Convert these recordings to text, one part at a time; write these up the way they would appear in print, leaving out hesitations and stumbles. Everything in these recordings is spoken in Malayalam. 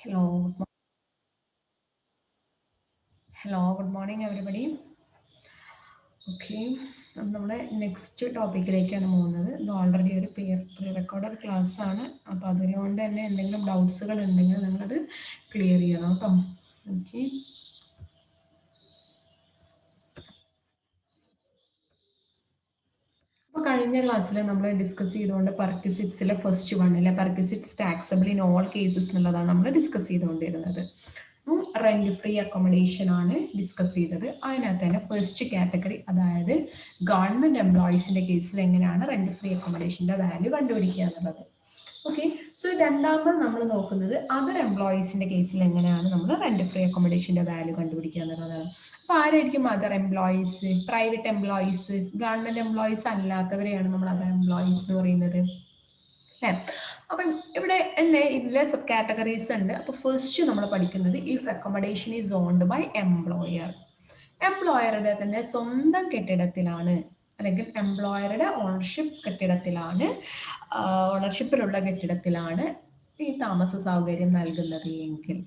Hello, good morning everybody. Okay, നമ്മുടെ നെക്സ്റ്റ് ടോപ്പിക്കിലേക്കാണ് പോകുന്നത്. ഇത് ഓൾറെഡി ഒരു പ്രീ റെക്കോർഡഡ് ക്ലാസ് ആണ്. അപ്പോൾ അതുകൊണ്ട് തന്നെ എന്തെങ്കിലും ഡൗട്ട്സുകൾ ഉണ്ടെങ്കിൽ നിങ്ങളത് ക്ലിയർ ചെയ്യണം കേട്ടോ. ഓക്കെ, അപ്പോൾ കഴിഞ്ഞ ക്ലാസ്സിൽ നമ്മൾ ഡിസ്കസ് ചെയ്തുകൊണ്ട് പെർക്യൂസിറ്റ്സിലെ ഫസ്റ്റ് വണ്ണിലെ perquisites taxable in all cases എന്നുള്ളതാണ് നമ്മൾ ഡിസ്കസ് ചെയ്തുകൊണ്ടിരുന്നത്. റെന്റ് ഫ്രീ അക്കോമഡേഷൻ ആണ് ഡിസ്കസ് ചെയ്തത്. അതിനകത്ത് തന്നെ ഫസ്റ്റ് കാറ്റഗറി, അതായത് ഗവൺമെന്റ് എംപ്ലോയീസിന്റെ കേസിൽ എങ്ങനെയാണ് റെന്റ് ഫ്രീ അക്കോമഡേഷന്റെ വാല്യൂ കണ്ടുപിടിക്കുക എന്നുള്ളത്. ഓക്കെ, സോ രണ്ടാമത് നമ്മൾ നോക്കുന്നത് അതർ എംപ്ലോയീസിന്റെ കേസിൽ എങ്ങനെയാണ് നമ്മൾ റെന്റ് ഫ്രീ അക്കോമഡേഷന്റെ വാല്യൂ കണ്ടുപിടിക്കുക എന്നുള്ളതാണ്. അപ്പൊ ആരായിരിക്കും other employees? Private employees, government employees അല്ലാത്തവരെയാണ് നമ്മൾ അതർ എംപ്ലോയീസ് എന്ന് പറയുന്നത്, അല്ലേ? അപ്പം ഇവിടെ എന്നെ ഇതിലെ സബ് കാറ്റഗറീസ് ഉണ്ട്. അപ്പോൾ ഫസ്റ്റ് നമ്മൾ പഠിക്കുന്നത് if accommodation is owned by employer. എംപ്ലോയറുടെ തന്നെ സ്വന്തം കെട്ടിടത്തിലാണ്, അല്ലെങ്കിൽ എംപ്ലോയറുടെ ഓണർഷിപ്പ് കെട്ടിടത്തിലാണ്, ഓണർഷിപ്പിലുള്ള കെട്ടിടത്തിലാണ് ഈ താമസ സൗകര്യം നൽകുന്നത് എങ്കിൽ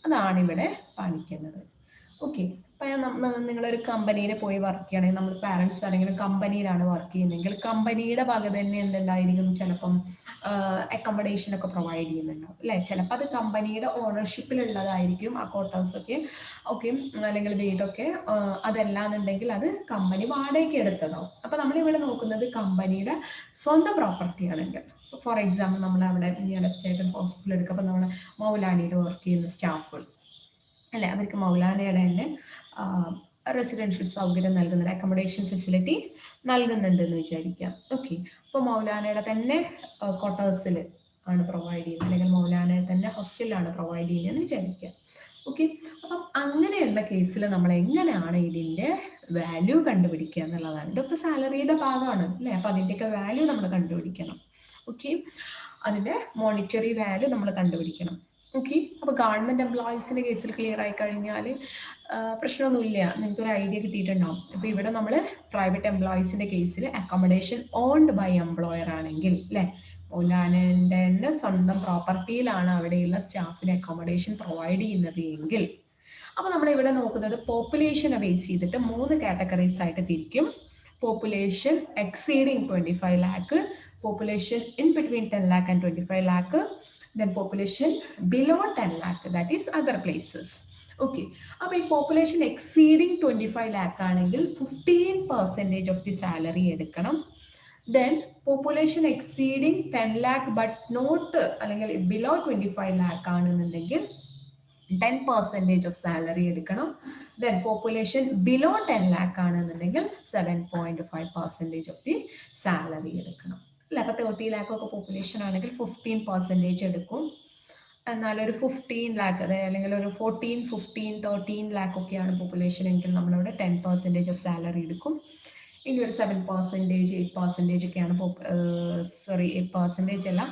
അതാണ് ഇവിടെ കാണിക്കുന്നത്. ഓക്കെ, ഇപ്പം നിങ്ങളൊരു കമ്പനിയിൽ പോയി വർക്ക് ചെയ്യണമെങ്കിൽ, നമ്മൾ പാരൻസ് ആണെങ്കിലും കമ്പനിയിലാണ് വർക്ക് ചെയ്യുന്നതെങ്കിൽ കമ്പനിയുടെ ഭാഗത്ത് തന്നെ എന്തുണ്ടായിരിക്കും, ചിലപ്പം അക്കോമഡേഷൻ ഒക്കെ പ്രൊവൈഡ് ചെയ്യുന്നുണ്ടാവും, അല്ലേ? ചിലപ്പോൾ അത് കമ്പനിയുടെ ഓണർഷിപ്പിലുള്ളതായിരിക്കും ആ ക്വാർട്ടേഴ്സൊക്കെ, ഓക്കെ, അല്ലെങ്കിൽ വീടൊക്കെ. അതല്ലാന്നുണ്ടെങ്കിൽ അത് കമ്പനി വാടകയ്ക്ക് എടുത്തതാവും. അപ്പം നമ്മളിവിടെ നോക്കുന്നത് കമ്പനിയുടെ സ്വന്തം പ്രോപ്പർട്ടി ആണെങ്കിൽ, ഫോർ എക്സാമ്പിൾ നമ്മൾ അവിടെ നിയറസ്റ്റ് ആയിട്ട് ഹോസ്പിറ്റൽ എടുക്കുക. അപ്പം നമ്മൾ മൗലാനയിൽ വർക്ക് ചെയ്യുന്ന സ്റ്റാഫുകൾ, അല്ലെ, അവർക്ക് മൗലാനയുടെ തന്നെ റെസിഡൻഷ്യൽ സൗകര്യം നൽകുന്നുണ്ട്, അക്കോമഡേഷൻ ഫെസിലിറ്റി നൽകുന്നുണ്ട് എന്ന് വിചാരിക്കാം. ഓക്കെ, അപ്പോൾ മൗലാനയുടെ തന്നെ ക്വാർട്ടേഴ്സിൽ ആണ് പ്രൊവൈഡ് ചെയ്യുന്നത്, അല്ലെങ്കിൽ മൗലാനയുടെ തന്നെ ഹോസ്റ്റലിലാണ് പ്രൊവൈഡ് ചെയ്യുന്നതെന്ന് വിചാരിക്കാം. ഓക്കെ, അപ്പം അങ്ങനെയുള്ള കേസിൽ നമ്മൾ എങ്ങനെയാണ് ഇതിൻ്റെ വാല്യൂ കണ്ടുപിടിക്കുക എന്നുള്ളതാണ്. ഇതൊക്കെ സാലറിയുടെ ഭാഗമാണ്, അല്ലേ? അപ്പം അതിൻ്റെയൊക്കെ വാല്യൂ നമ്മൾ കണ്ടുപിടിക്കണം. ഓക്കെ, അതിൻ്റെ മോണിറ്ററി വാല്യൂ നമ്മൾ കണ്ടുപിടിക്കണം. ഓക്കെ, അപ്പോൾ ഗവൺമെൻറ് എംപ്ലോയീസിൻ്റെ കേസിൽ ക്ലിയർ ആയി കഴിഞ്ഞാൽ പ്രശ്നമൊന്നുമില്ല, നിങ്ങൾക്കൊരു ഐഡിയ കിട്ടിയിട്ടുണ്ടാവും. ഇപ്പോൾ ഇവിടെ നമ്മൾ പ്രൈവറ്റ് എംപ്ലോയീസിൻ്റെ കേസിൽ അക്കോമഡേഷൻ ഓൺഡ് ബൈ എംപ്ലോയർ ആണെങ്കിൽ, അല്ലേ, മൗലാനൻ്റെ തന്നെ സ്വന്തം പ്രോപ്പർട്ടിയിലാണ് അവിടെയുള്ള സ്റ്റാഫിന് അക്കോമഡേഷൻ പ്രൊവൈഡ് ചെയ്യുന്നത് എങ്കിൽ, അപ്പോൾ നമ്മൾ ഇവിടെ നോക്കുന്നത് പോപ്പുലേഷനെ ബേസ് ചെയ്തിട്ട് 3 കാറ്റഗറീസ് ആയിട്ട് തിരിക്കും. Population exceeding 25 lakh, population in between 10 lakh and 25 lakh, then population below 10 lakh, that is other places. Okay, അപ്പോൾ ഈ പോപ്പുലേഷൻ എക്സീഡിങ് 25 lakh ആണെങ്കിൽ 15% ഓഫ് ദി സാലറി എടുക്കണം. Then population exceeding 10 lakh but not, അല്ലെങ്കിൽ ബിലോ 25 lakh ആണെന്നുണ്ടെങ്കിൽ 10% ഓഫ് സാലറി എടുക്കണം. ദെൻ പോപ്പുലേഷൻ ബിലോ 10 lakh ആണെന്നുണ്ടെങ്കിൽ 7.5% ഓഫ് ദി സാലറി എടുക്കണം, അല്ല. അപ്പോൾ 30 lakh ഒക്കെ പോപ്പുലേഷൻ ആണെങ്കിൽ 15% എടുക്കും. എന്നാൽ ഒരു 15 lakh, അതായത് അല്ലെങ്കിൽ ഒരു 14, 15, 13 lakh ഒക്കെയാണ് പോപ്പുലേഷൻ എങ്കിൽ നമ്മളിവിടെ 10% ഓഫ് സാലറി എടുക്കും. ഇനി ഒരു 7%, 8% ഒക്കെയാണ്, 8% അല്ല,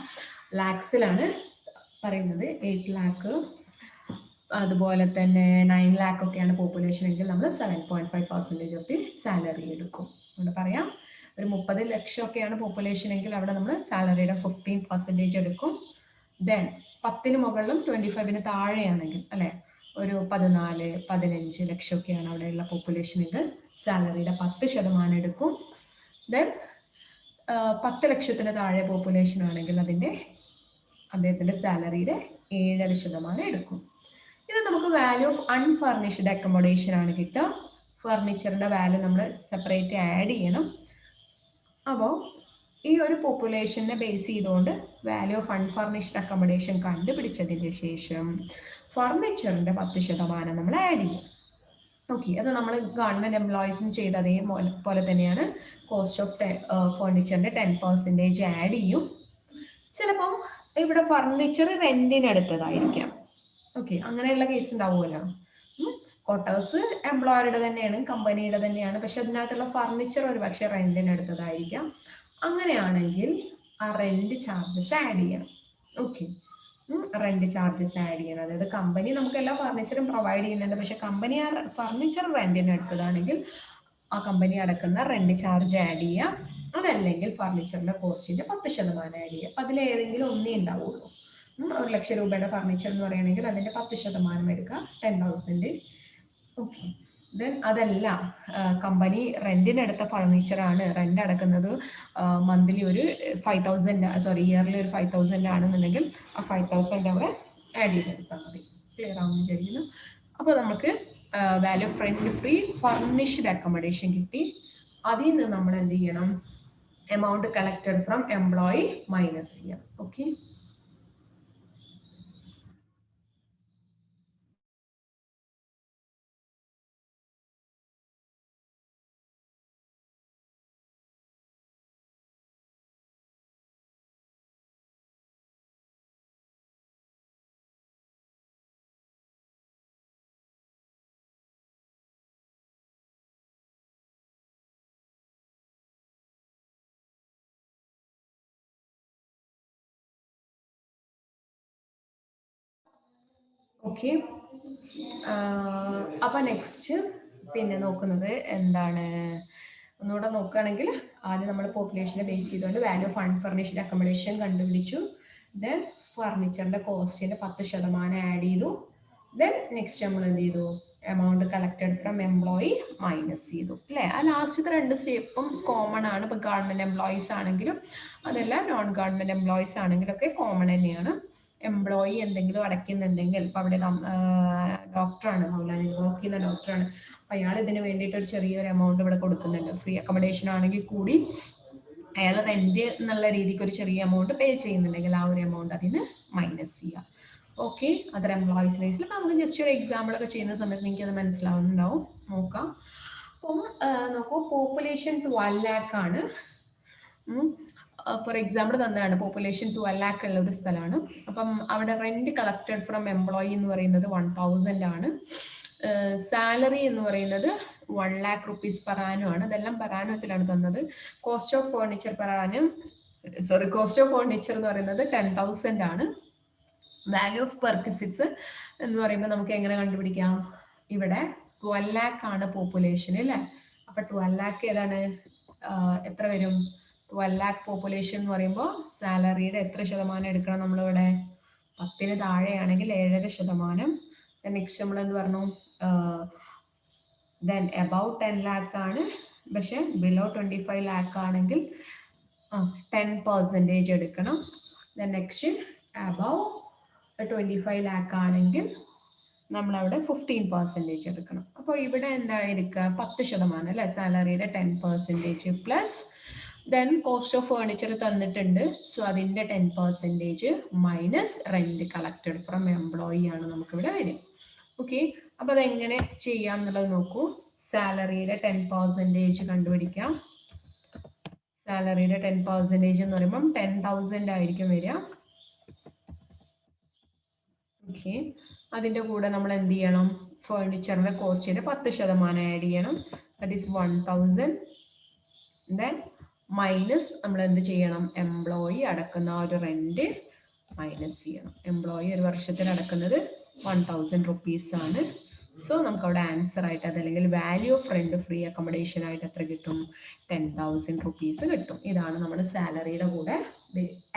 ലാക്സിലാണ് പറയുന്നത്. 8 lakh, അതുപോലെ തന്നെ 9 lakh ഒക്കെയാണ് പോപ്പുലേഷൻ എങ്കിൽ നമ്മൾ 7.5% ഓഫ് ദി സാലറി എടുക്കും. ഇവിടെ പറയാം, ഒരു 30 ലക്ഷം ഒക്കെയാണ് പോപ്പുലേഷൻ എങ്കിൽ അവിടെ നമ്മൾ സാലറിയുടെ 15% എടുക്കും. ദെൻ 10 മുകളിലും 25 താഴെയാണെങ്കിൽ, അല്ലെ, ഒരു 14, 15 ലക്ഷം ഒക്കെയാണ് അവിടെയുള്ള പോപ്പുലേഷൻ എങ്കിൽ സാലറിയുടെ 10% എടുക്കും. ദെൻ 10 ലക്ഷത്തിന് താഴെ പോപ്പുലേഷൻ ആണെങ്കിൽ അദ്ദേഹത്തിന്റെ സാലറിയുടെ 7.5% എടുക്കും. ഇത് നമുക്ക് വാല്യൂ ഓഫ് അൺഫർണിഷ്ഡ് അക്കോമഡേഷൻ ആണ് കിട്ടുക. ഫർണിച്ചറിന്റെ വാല്യൂ നമ്മൾ സെപ്പറേറ്റ് ആഡ് ചെയ്യണം. അപ്പോൾ ഈ ഒരു പോപ്പുലേഷനെ ബേസ് ചെയ്തുകൊണ്ട് വാല്യൂ ഓഫ് അൺഫർണിഷ്ഡ് അക്കോമഡേഷൻ കണ്ടുപിടിച്ചതിന് ശേഷം ഫർണിച്ചറിന്റെ 10% നമ്മൾ ആഡ് ചെയ്യും. ഓക്കെ, അത് നമ്മൾ ഗവൺമെന്റ് എംപ്ലോയീസിന് ചെയ്ത അതേപോലെ തന്നെയാണ്. കോസ്റ്റ് ഓഫ് ഫർണിച്ചറിന്റെ 10% ആഡ് ചെയ്യും. ചിലപ്പം ഇവിടെ ഫർണിച്ചർ റെന്റിന് എടുത്തതായിരിക്കാം. ഓക്കെ, അങ്ങനെയുള്ള കേസ് ഉണ്ടാവുമല്ലോ. ക്വാർട്ടേഴ്സ് എംപ്ലോയറുടെ തന്നെയാണ്, കമ്പനിയുടെ തന്നെയാണ്, പക്ഷെ അതിനകത്തുള്ള ഫർണിച്ചർ ഒരു പക്ഷെ റെന്റിന് എടുത്തതായിരിക്കാം. അങ്ങനെയാണെങ്കിൽ ആ റെന്റ് ചാർജസ് ആഡ് ചെയ്യണം. ഓക്കെ, റെന്റ് ചാർജസ് ആഡ് ചെയ്യണം. അതായത് കമ്പനി നമുക്ക് എല്ലാ ഫർണിച്ചറും പ്രൊവൈഡ് ചെയ്യുന്നുണ്ട്, പക്ഷെ കമ്പനി ആ ഫർണിച്ചർ റെന്റിന് എടുത്തതാണെങ്കിൽ ആ കമ്പനി അടക്കുന്ന റെന്റ് ചാർജ് ആഡ് ചെയ്യുക. അതല്ലെങ്കിൽ ഫർണിച്ചറിന്റെ കോസ്റ്റിന്റെ 10% ആഡ് ചെയ്യുക. അപ്പം അതിലേതെങ്കിലും ഒന്നേ ഉണ്ടാവുള്ളൂ. 1,00,000 രൂപയുടെ ഫർണിച്ചർ എന്ന് പറയുകയാണെങ്കിൽ അതിൻ്റെ 10% എടുക്കുക, 10,000. ഓക്കെ. ദെൻ അതല്ല, കമ്പനി റെന്റിനെടുത്ത ഫർണിച്ചറാണ്, റെന്റ് അടക്കുന്നത് മന്ത്ലി ഒരു 5,000, സോറി ഇയർലി ഒരു 5,000 ആണെന്നുണ്ടെങ്കിൽ ആ 5,000 അവിടെ ആഡ് ചെയ്തെടുത്താൽ മതി. ക്ലിയർ ആവുമെന്ന് വിചാരിക്കുന്നു. അപ്പോൾ നമുക്ക് value of rent free furnished accommodation കിട്ടി. അതിൽ നിന്ന് നമ്മൾ എന്ത് ചെയ്യണം? Amount collected from employee minus ചെയ്യാം. ഓക്കെ. ഓക്കെ. അപ്പം നെക്സ്റ്റ് പിന്നെ നോക്കുന്നത് എന്താണ്? ഒന്നുകൂടെ നോക്കുകയാണെങ്കിൽ ആദ്യം നമ്മൾ പോപ്പുലേഷനെ ബേസ് ചെയ്തുകൊണ്ട് വാല്യൂ ഓഫ് അൺഫർണിഷ്ഡ് അക്കോമഡേഷൻ കണ്ടുപിടിച്ചു. ദെൻ ഫർണിച്ചറിൻ്റെ കോസ്റ്റിൻ്റെ 10% ആഡ് ചെയ്തു. ദെൻ നെക്സ്റ്റ് നമ്മൾ എന്ത് ചെയ്തു? Amount collected from employee minus ചെയ്തു, അല്ലേ? ആ ലാസ്റ്റത്തെ 2 സ്റ്റെപ്പും കോമൺ ആണ്. ഇപ്പം ഗവൺമെൻറ് എംപ്ലോയീസ് ആണെങ്കിലും അതല്ല നോൺ ഗവൺമെൻറ് എംപ്ലോയീസ് ആണെങ്കിലും ഒക്കെ കോമൺ തന്നെയാണ്. എംപ്ലോയി എന്തെങ്കിലും അടയ്ക്കുന്നുണ്ടെങ്കിൽ, ഇപ്പം അവിടെ ഡോക്ടറാണ്, വർക്ക് ചെയ്യുന്ന ഡോക്ടറാണ്, അപ്പം അയാൾ ഇതിന് വേണ്ടിയിട്ട് ഒരു ചെറിയൊരു എമൗണ്ട് ഇവിടെ കൊടുക്കുന്നുണ്ട്. ഫ്രീ അക്കോമഡേഷൻ ആണെങ്കിൽ കൂടി അയാൾ റെന്റ് എന്നുള്ള രീതിക്ക് ഒരു ചെറിയ എമൗണ്ട് പേ ചെയ്യുന്നുണ്ടെങ്കിൽ ആ ഒരു എമൗണ്ട് അതിന് മൈനസ് ചെയ്യുക. ഓക്കെ. അതർ എംപ്ലോയീസ് ബേസിൽ നമുക്ക് ജസ്റ്റ് ഒരു എക്സാമ്പിൾ ഒക്കെ ചെയ്യുന്ന സമയത്ത് നിങ്ങൾക്ക് അത് മനസ്സിലാവുന്നുണ്ടാവും. നോക്കാം. അപ്പം നോക്കൂ, പോപ്പുലേഷൻ 12 lakh ആണ്. ഫോർ എക്സാമ്പിൾ തന്നതാണ്. പോപ്പുലേഷൻ 12 lakh ഉള്ള ഒരു സ്ഥലമാണ്. അപ്പം അവിടെ റെന്റ് കളക്റ്റഡ് ഫ്രം എംപ്ലോയി എന്ന് പറയുന്നത് 1,000 ആണ്. സാലറി എന്ന് പറയുന്നത് 1 lakh rupees per annum ആണ്. ഇതെല്ലാം per annumത്തിലാണ് തന്നത്. Cost of furniture per annum, cost of furniture എന്ന് പറയുന്നത് 10,000 ആണ്. വാല്യൂ ഓഫ് പെർക്വിസിറ്റ്സ് എന്ന് പറയുമ്പോൾ നമുക്ക് എങ്ങനെ കണ്ടുപിടിക്കാം? ഇവിടെ 12 lakh ആണ് പോപ്പുലേഷൻ, അല്ലേ? അപ്പൊ 12 lakh ഏതാണ്? എത്ര വരും? 12 lakh പോപ്പുലേഷൻ എന്ന് പറയുമ്പോൾ സാലറിയുടെ എത്ര ശതമാനം എടുക്കണം നമ്മളിവിടെ? 10-ന് താഴെയാണെങ്കിൽ 7.5%. നെക്സ്റ്റ് നമ്മൾ എന്ത് പറഞ്ഞു? ദെൻ എബവ് 10 lakh ആണ്, പക്ഷെ ബിലോ 25 lakh ആണെങ്കിൽ 10% എടുക്കണം. ദെൻ നെക്സ്റ്റ് എബവ് 25 lakh ആണെങ്കിൽ നമ്മളവിടെ 15% എടുക്കണം. അപ്പോൾ ഇവിടെ എന്താണ് എടുക്കുക? 10%, അല്ലേ? സാലറിയുടെ 10% plus then cost of furniture തന്നിട്ടുണ്ട്, സോ അതിൻ്റെ 10% minus rent collected from employee ആണ് നമുക്കിവിടെ വരും. ഓക്കെ. അപ്പോൾ അതെങ്ങനെ ചെയ്യാം എന്നുള്ളത് നോക്കൂ. സാലറിയുടെ 10% കണ്ടുപിടിക്കാം. സാലറിയുടെ 10% എന്ന് പറയുമ്പം 10,000 ആയിരിക്കും വരിക. ഓക്കെ. അതിൻ്റെ കൂടെ നമ്മൾ എന്ത് ചെയ്യണം? ഫേർണിച്ചറിൻ്റെ കോസ്റ്റിൻ്റെ 10% ആഡ് ചെയ്യണം. That is 1,000. ദെൻ മൈനസ് നമ്മൾ എന്ത് ചെയ്യണം? എംപ്ലോയി അടക്കുന്ന ഒരു റെന്റ് മൈനസ് ചെയ്യണം. എംപ്ലോയി ഒരു വർഷത്തിൽ അടക്കുന്നത് 1,000 rupees ആണ്. സോ നമുക്ക് അവിടെ ആൻസർ ആയിട്ട് അതല്ലെങ്കിൽ value of rent free accommodation ആയിട്ട് എത്ര കിട്ടും? 10,000 rupees കിട്ടും. ഇതാണ് നമ്മുടെ സാലറിയുടെ കൂടെ